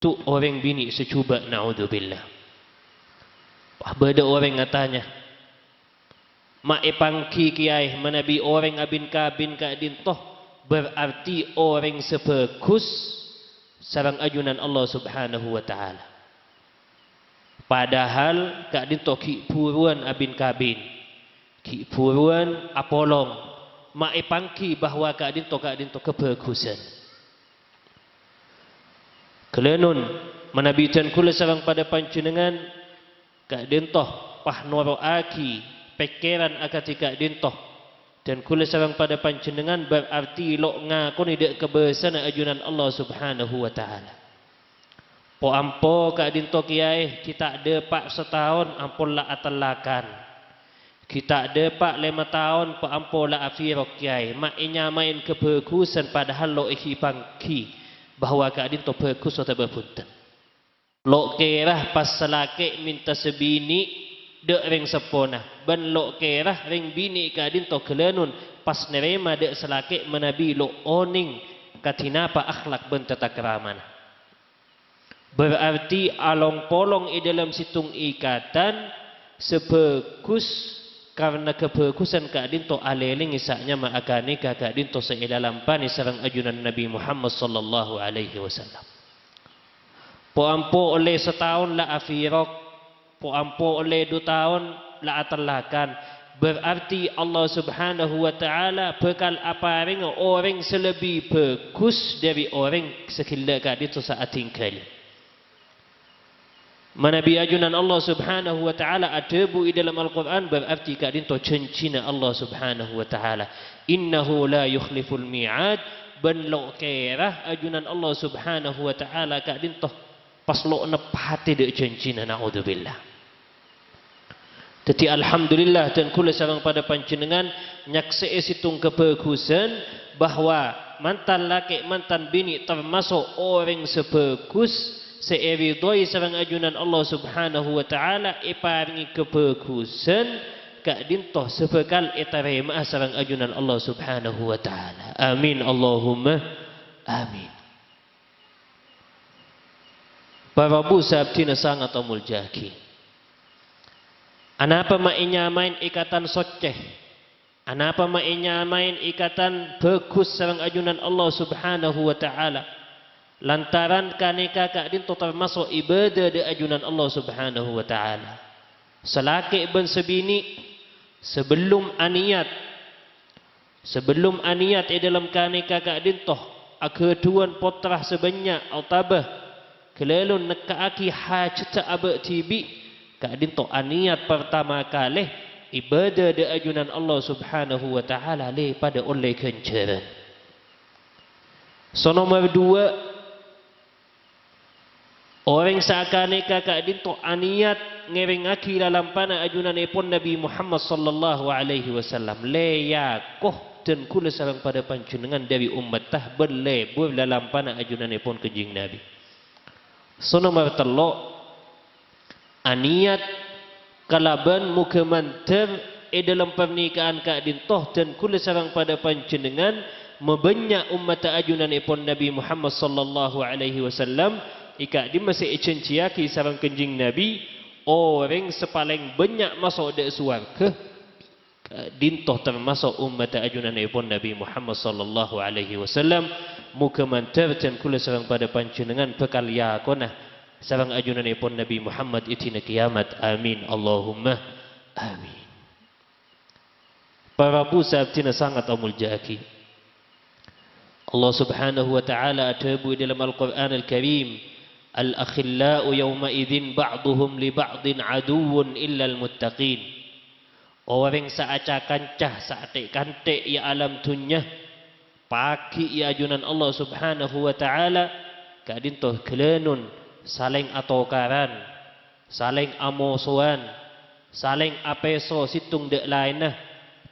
tu orang bini secuba, na'udzubillah. Beda orang katanya, mak epangki kiai menabi orang abin kabin ka dintoh, berarti orang sepekus sarang ajunan Allah Subhanahu wa taala. Padahal ka dintoh ki puruan abin kabin, ki puruan apolong, mak epangki bahwa ka dintoh kepekusan. Kelenun menabitan kula sarang pada panjenengan ka dintoh pahnoro aki pikiran akatika dintoh, dan kula sarang pada panjenengan berarti lok ngakoni dek kebesaran ajunan Allah Subhanahu wa taala. Po ampo ka dintoh kiai kita depak setahun ampun la atalakan, kita depak 5 tahun po ampo la afirok kiai mak inyamain kebekusan padahal lok ikipangki bahwa ka dintoh bekus atau berpunten. Lok kerah pas selake minta sebini dek ring sepona, ban lok kerah ring bini ka dintoh kelenun pas nerema dek selake menabi lok oning katinapa akhlak ben tata keramana. Berarti along polong i dalam situng ikatan sebekus karena kebekusan ka dintoh aleling isaknya maakani ka dintoh seidalam pani sarang ajunan Nabi Muhammad sallallahu alaihi wasallam. Po ampo oleh setahun la afirok, po ampo oleh 2 tahun la atalakan. Berarti Allah Subhanahu wa taala bekal aparing orang selebih bagus dari orang sekila ka dintoh saat tinggal. Manabi ajunan Allah Subhanahu wa taala adebu i dalam Al-Quran berarti ka dintoh cencina Allah Subhanahu wa taala. Innahu la yukhliful mi'ad, ban lo kerah ajunan Allah Subhanahu wa taala ka dintoh pas lo nepati dek cencina, na'udzubillah. Jadi alhamdulillah dan kula sareng pada panjenengan nyaksee situng kebagusan bahwa mantan laki mantan bini termasuk orang sebagus seeridoi sareng ajunan Allah Subhanahu wa taala iparingi kebagusan ka dintoh sebekal etarema sareng ajunan Allah Subhanahu wa taala. Amin Allahumma amin. Para bu sabtina sangat amul jaki. Anapa mainyamain ikatan soceh? Anapa mainyamain ikatan bagus sareng ajunan Allah Subhanahu wa taala? Lantaran kaneka ka dintoh termasuk ibadah de ajunan Allah Subhanahu wa taala. Selaki ben sebini sebelum aniat dalam kaneka ka dintoh akeduan potrah sebanyak altabah kelelun nekaaki hajat abak tibi ka dintoh aniat pertama kali ibadah de ajunan Allah Subhanahu wa taala le pada oleh kenceran. So nomor 2, orang seakan kakak dintoh aniat ngeringaki dalam pana ajunan ipun Nabi Muhammad sallallahu alaihi wasallam leyakoh dan kula sareng pada panjenengan dari umat tah berlebur dalam pana ajunan ipun kenjing Nabi. So nomor 3, aniat kalaban mukemanter dalam pernikahan kak dintoh dan kula sareng pada panjenengan membanyak umat ajunan ipun Nabi Muhammad sallallahu alaihi wasallam. Ika di masih cenciaki sarang kenjing Nabi orang sepaling banyak masuk dek suarga dintoh termasuk umat ajunan ipun Nabi Muhammad sallallahu alaihi wasallam. Muka mantar dan kula sarang pada panjenengan bekal yakonah sarang ajunan ipun Nabi Muhammad itina kiamat. Amin Allahumma amin. Para bu sabtina sangat amul jaki. Allah Subhanahu wa taala atabu dalam Al-Quran Al-Karim, Al-akhillau yawma'idhin ba'duhum li ba'din aduwwun illal muttaqin. Orang saaca kancah saatik kantik ya alam dunya pagi ya ajunan Allah Subhanahu wa taala kadintoh kelenun saling atokaran, saling amosuan, saling apeso situng dek lainah,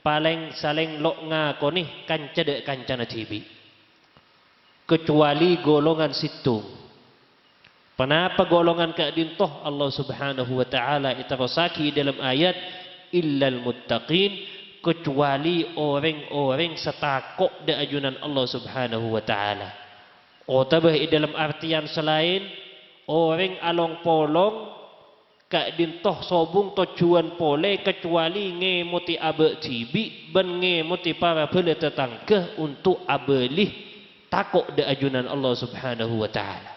paling saling lok ngakoni kanca dek kancana tibi. Kecuali golongan situng. Kenapa golongan kadintoh Allah Subhanahu wa taala itarosaki dalam ayat illal muttaqin, kecuali orang-orang setakok de ajunan Allah Subhanahu wa taala. Otabah dalam artian selain orang along polong kak dintoh sobung tujuan pole kecuali ngemuti abe cibi ben ngemuti para bela tetangga untuk abelih takut de ajunan Allah Subhanahu wa taala.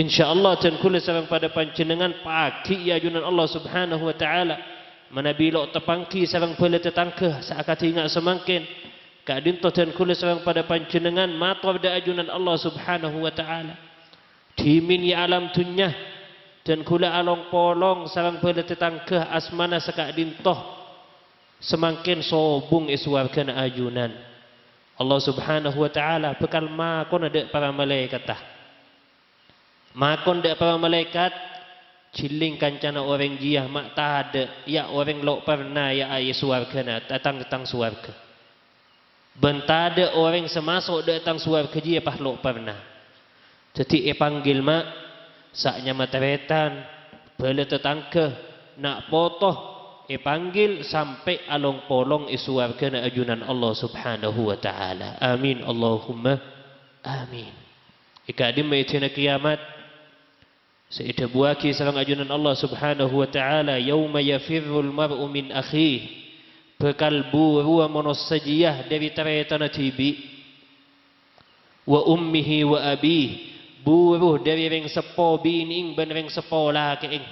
Insyaallah dan kula sareng pada panjenengan pagi ya ajunan Allah Subhanahu wa taala manabi lok tepangki sareng bela tetangga saat ingat semangkin kak dintoh dan kula sareng pada panjenengan matur de ajunan Allah Subhanahu wa taala dimin ya alam dunya dan kula along polong sarang bela tetangga asmana sekak dintoh semakin sobung iswargana ajunan Allah Subhanahu wa taala bekal makon ada para malaikat makon ada para malaikat ciling kancana orang jiah mak ada ya orang lok pernah ya ay swargana datang swarga bentada orang semasuk datang swarga jiah pah lok pernah jadi panggil mak saknya materetan bela tetangga nak potoh panggil sampai along polong isuargana ajunan Allah Subhanahu wa taala. Amin Allahumma amin. Ikadim maitina kiamat seida buaki sareng ajunan Allah Subhanahu wa taala yauma yafirrul mar'u min akhihi bekal buru monos sajiyah dari taretana tibi wa ummihi wa abihi buruh dari ring sepo bining ben ring sepo lakiing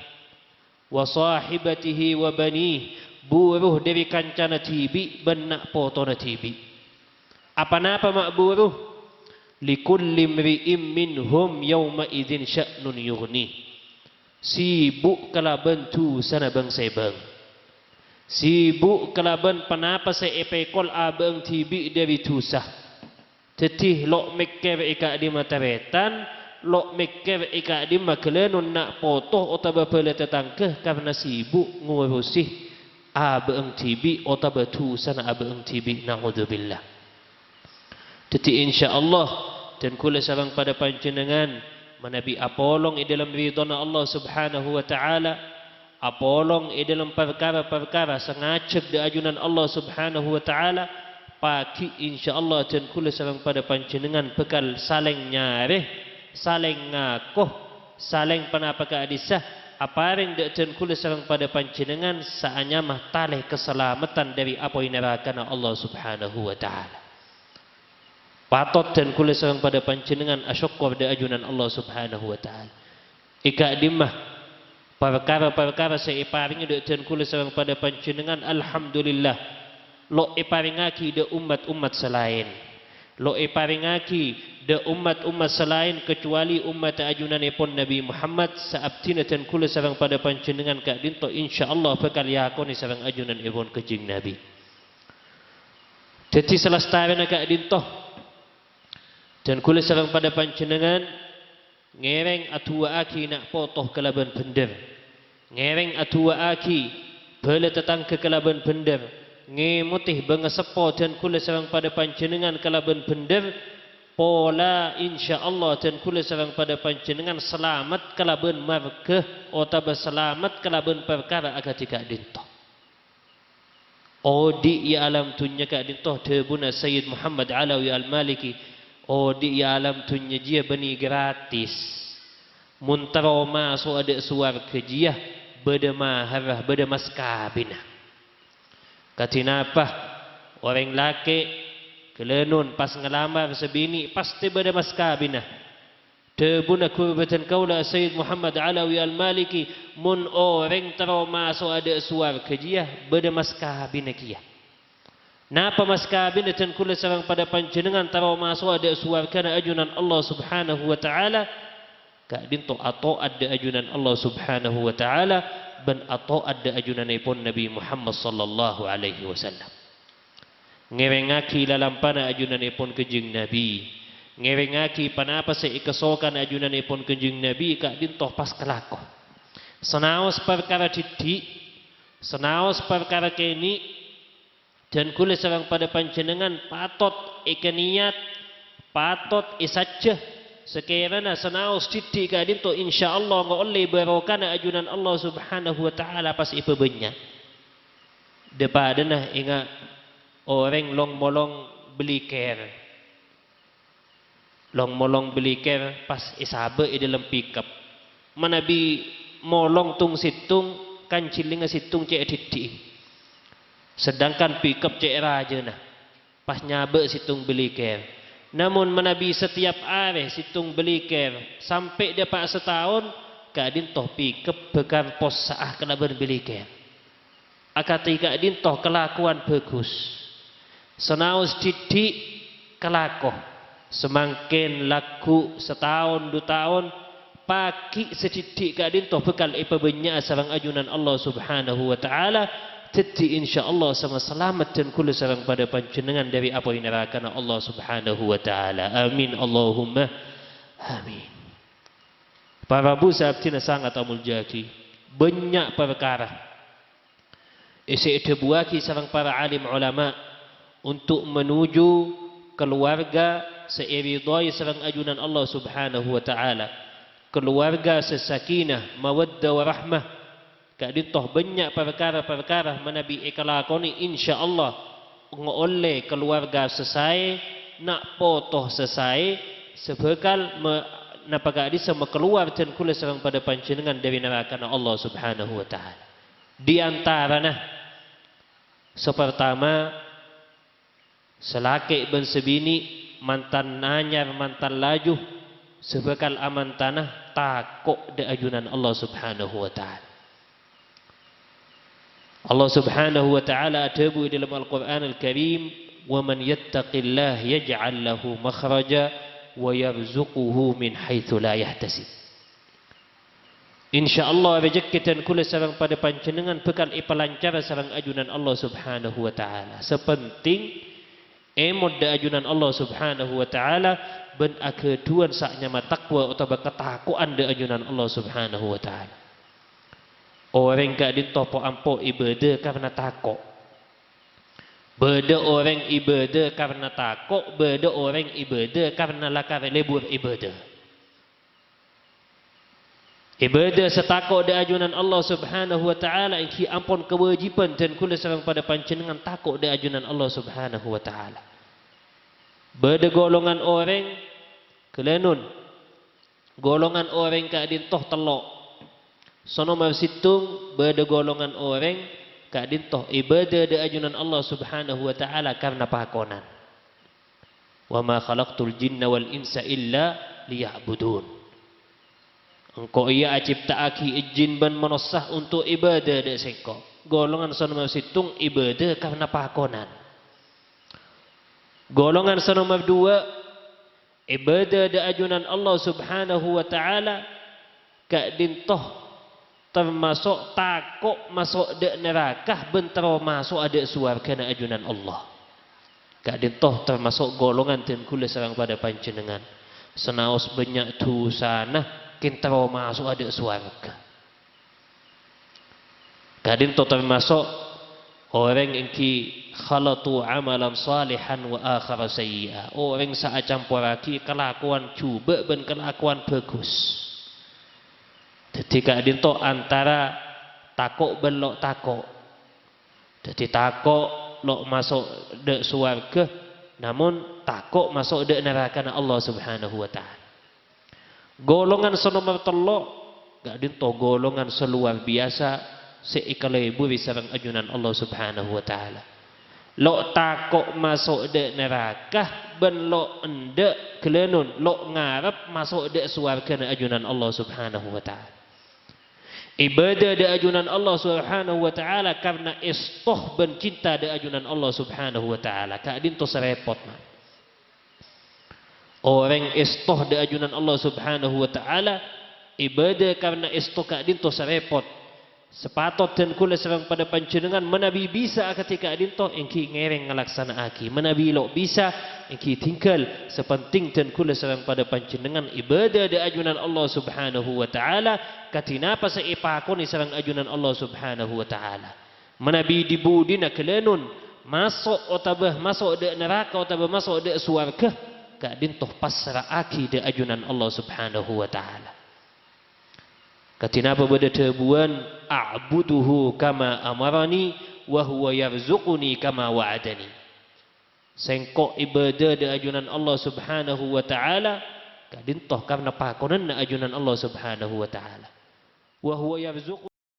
wa sahibatihi wa bani buruh dari kancana tibi ben nak potona tibi apa napa mak buruh likulli mri'im minhum yawma idzin sya'nun yughni sibuk kalaban tu sana bang sebang sibuk kalaban panapa se epekol abang tibi dari tusah tetih lok mikir ika di mataretan lok mikir ika di makelenun nak potoh otaba bela tetangga karena sibuk ngurusi abang tibi otaba tusana abang tibi naudzubillah. Jadi insyaallah dan kula sareng pada panjenengan manabi apolong di dalam ridhona Allah Subhanahu wa taala apolong di dalam perkara-perkara sengajak di ajunan Allah Subhanahu wa taala pagi insyaallah dan kula sareng pada panjenengan bekal saling nyareh saling ngakuh saling panapaka adisah aparing dek dan kula sareng pada panjenengan saanya mah taleh keselamatan dari apa neraka Allah Subhanahu wa taala. Patot dan kula sareng pada panjenengan asyukur de ajunan Allah Subhanahu wa taala. Ika dimah perkara-perkara seiparing dek dan kula sareng pada panjenengan alhamdulillah lo iparingaki de umat-umat selain lo iparingaki de umat-umat selain kecuali umat ajunanipun Nabi Muhammad saabtina dan kula sareng pada panjenengan kak dinto insyaallah bakal yakoni sareng ajunan ibun kejing Nabi. Jadi selestarana kak dinto dan kula sareng pada panjenengan ngereng atua aki nak potoh kelaban bender ngereng atua aki bela tetangga kelaban bender ngemutih bangesepo dan kula sareng pada panjenengan kelaban bender pola insyaallah dan kula sareng pada panjenengan selamat kelaban marga otaba selamat kelaban perkara agatika dinto odi ya alam dunya ka dinto debuna Sayyid Muhammad Alawi Al-Maliki odi ya alam dunya jia bani gratis muntaro masuk ada suarga jia beda maharah beda maskabina katinapa orang laki kelenun pas ngelamar sebini pasti beda maskabina debuna kurbatan kaula Sayyid Muhammad Alawi Al-Maliki mun orang taro masuk ada suarga jia beda maskabina kia napa maskabina dan kula sareng pada panjenengan taro masuk ada suarga ajunan Allah Subhanahu wa taala kak dinto atau ada ajunan Allah Subhanahu wa taala ben atau ada ajunanipun Nabi Muhammad sallallahu alaihi wasallam ngerengaki lalampana ajunanipun kejing Nabi ngerengaki panapa sa ikasokan ajunanipun kejing Nabi kak dinto pas kelako senaos perkara didik senaos perkara keni dan kula sareng pada panjenengan patot ikeniat patot isajah sekiranya senaos didik ka dinto insyaallah ngoleh barokana ajunan Allah Subhanahu wa taala pas ipebenya depadana inga orang long molong beli care long molong beli ker pas isabe di dalam pickup manabi molong tung situng kan cilinga situng cek didi sedangkan pickup cek raja nah pas nyabe situng beli ker namun manabi setiap hari situng beli ker sampai dapat setahun kadin toh pickup bekan pos saah kena berbeli ker akati kadin toh kelakuan bagus senaus didik kelakoh semakin laku setahun 2 tahun pagi sedidik kadin toh bekal ipabenya sareng ajunan Allah Subhanahu wa taala jadi insyaallah sama selamat dan kula sareng pada panjenengan dari apa yang neraka Allah Subhanahu wa taala amin Allahumma amin. Para bu sabtina sangat amul jadi banyak perkara isi dibuaki sareng para alim ulama untuk menuju keluarga seiridai sareng ajunan Allah Subhanahu wa taala keluarga sesakinah mawaddah warahmah kadin toh banyak perkara-perkara manabi ikalakoni insyaallah ngoleh keluarga selesai nak potoh selesai sebekal napagadi sama keluar dan kula sareng pada panjenengan dari neraka Allah Subhanahu wa taala di antaranya sepertama selaki ben sebini mantan nanyar mantan laju sebekal aman tanah takok de ajunan Allah Subhanahu wa taala Allah Subhanahu wa taala adabu dalam Al-Qur'an Al-Karim wa man yattaqillah yaj'al lahu makhraja wa yarzuquhu min haitsu la yahtasib insyaallah rezeki dan kula sareng pada panjenengan bekal ipalancar sareng ajunan Allah Subhanahu wa taala sepenting emod da ajunan Allah Subhanahu wa taala ben akeduan saknya matakwa utawa ketakuan da ajunan Allah Subhanahu wa taala orang gak ditopo ampo ibadah karena takok beda orang ibadah karena takok beda orang ibadah karena lakar lebur ibadah ibadah setakok da ajunan Allah Subhanahu wa taala iki ampun kewajiban dan kula sareng pada panjenengan takok da ajunan Allah Subhanahu wa taala beda golongan orang kelenun golongan orang kadin toh telok sono masitung beda golongan orang kadin toh ibadah da ajunan Allah Subhanahu wa taala karena pakonan wa ma khalaqtul jinna wal insa illa liya'budun engkau ia ciptaaki jin ban manusia untuk ibadah da seko golongan sono masitung ibadah karena pakonan golongan nomor 2 ibadah da ajunan Allah Subhanahu wa taala kadin toh termasuk takok masuk da neraka bentero masuk ada surga na ajunan Allah kadin toh termasuk golongan dan kula sareng pada panjenengan senaos banyak dosana kintero masuk ada surga kadin toh termasuk orang yang khalatu amalan salihan wa akhara sayyi'a orang saat campuraki kelakuan cuba ben kelakuan bagus jadi kadin to antara takok belok takok jadi takok lok masuk de surga namun takok masuk de neraka Allah Subhanahu wa taala golongan nomor 3 kadin to golongan seluar biasa seikalebu sareng ajunan Allah Subhanahu wa taala lo takok masuk de neraka ben lo ende kelenun lo ngarep masuk de surga ajunan Allah Subhanahu wa taala ibadah de ajunan Allah Subhanahu wa taala karena istoh ben cinta de ajunan Allah Subhanahu wa taala kadin to serepot man orang istoh de ajunan Allah Subhanahu wa taala ibadah karena istoh kadin to serepot sepatot dan kula sareng pada panjenengan menabi bisa ketika adinto engki ngereng ngalaksanaaki menabi lo bisa engki tinggal sepenting dan kula sareng pada panjenengan ibadah da ajunan Allah Subhanahu wa taala katinapa sa ipakoni sareng ajunan Allah Subhanahu wa taala menabi dibudina kelenun masuk otabah masuk da neraka otabah masuk da surga kadinto pasraaki da ajunan Allah Subhanahu wa taala katinapa beda tebuan a'buduhu kama amarani wa huwa yarzuquni kama wa'adani sengkok ibadah di ajunan Allah subhanahu wa ta'ala kadin toh karena pakonan na ajunan Allah subhanahu wa ta'ala wa huwa yarzuqu